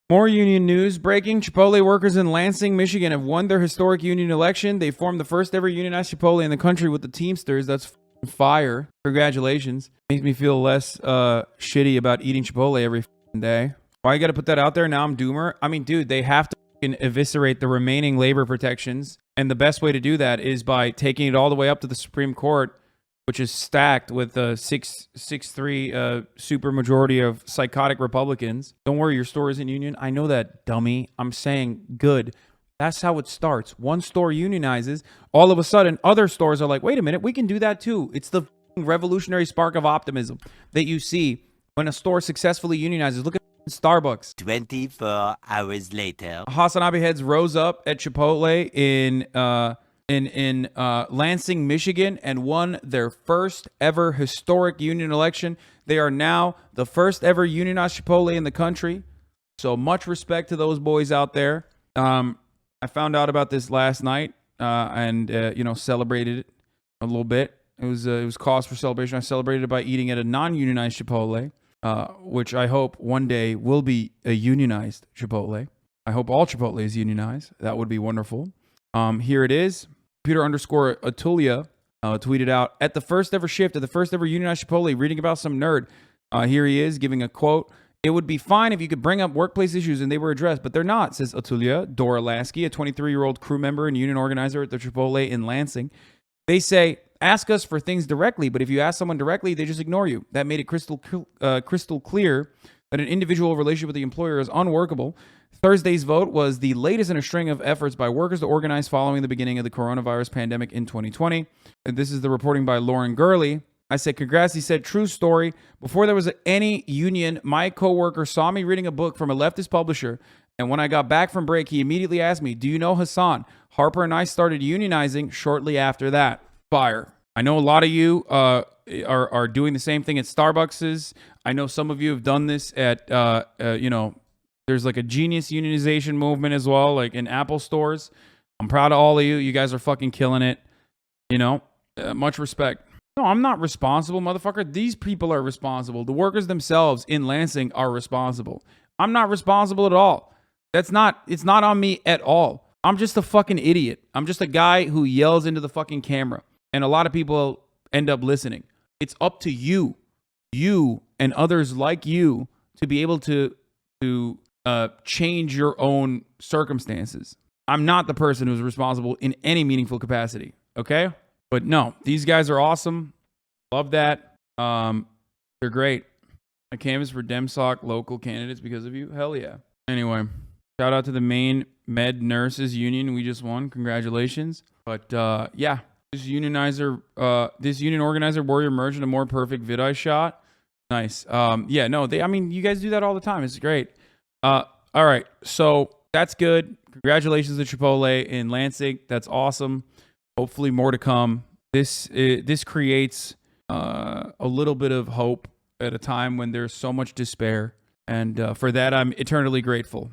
More union news breaking. Chipotle workers in Lansing, Michigan have won their historic union election. They formed the first ever unionized Chipotle in the country with the Teamsters. That's fire. Congratulations. Makes me feel less shitty about eating Chipotle every day. Why you got to put that out there? Now I'm doomer. I mean, dude, they have to eviscerate the remaining labor protections. And the best way to do that is by taking it all the way up to the Supreme Court, which is stacked with a 6-3 super majority of psychotic Republicans. Don't worry, your store isn't union. I know that, dummy. I'm saying good. That's how it starts. One store unionizes. All of a sudden, other stores are like, wait a minute, we can do that too. It's the revolutionary spark of optimism that you see when a store successfully unionizes. Look at Starbucks. 24 hours later. HasanAbi heads rose up at Chipotle in Lansing, Michigan, and won their first ever historic union election. They are now the first ever unionized Chipotle in the country. So much respect to those boys out there. I found out about this last night and celebrated it a little bit. It was cause for celebration. I celebrated it by eating at a non-unionized Chipotle, which I hope one day will be a unionized Chipotle. I hope all Chipotle is unionized. That would be wonderful. Here it is. Peter_Atulia tweeted out, at the first ever shift, at the first ever unionized Chipotle, reading about some nerd. Here he is giving a quote. It would be fine if you could bring up workplace issues and they were addressed, but they're not, says Atulia. Dora Lasky, a 23-year-old crew member and union organizer at the Chipotle in Lansing. They say, ask us for things directly, but if you ask someone directly, they just ignore you. That made it crystal clear that an individual relationship with the employer is unworkable. Thursday's vote was the latest in a string of efforts by workers to organize following the beginning of the coronavirus pandemic in 2020. And this is the reporting by Lauren Gurley. I said, congrats. He said, true story. Before there was any union, my coworker saw me reading a book from a leftist publisher. And when I got back from break, he immediately asked me, do you know Hasan? Harper and I started unionizing shortly after that. Fire. I know a lot of you are doing the same thing at Starbucks. I know some of you have done this at, there's like a genius unionization movement as well, like in Apple stores. I'm proud of all of you. You guys are fucking killing it. Much respect. No, I'm not responsible, motherfucker. These people are responsible. The workers themselves in Lansing are responsible. I'm not responsible at all. It's not on me at all. I'm just a fucking idiot. I'm just a guy who yells into the fucking camera. And a lot of people end up listening. It's up to you and others like you to be able to change your own circumstances. I'm not the person who's responsible in any meaningful capacity. Okay? But no, these guys are awesome. Love that. They're great. I canvassed for DemSoc local candidates because of you. Hell yeah. Anyway, shout out to the Maine Med Nurses Union. We just won. Congratulations. But yeah, this union organizer warrior emerged in a more perfect vid I shot. Nice. Yeah, no, you guys do that all the time. It's great. All right. So that's good. Congratulations to Chipotle in Lansing. That's awesome. Hopefully more to come. This creates a little bit of hope at a time when there's so much despair. And for that, I'm eternally grateful.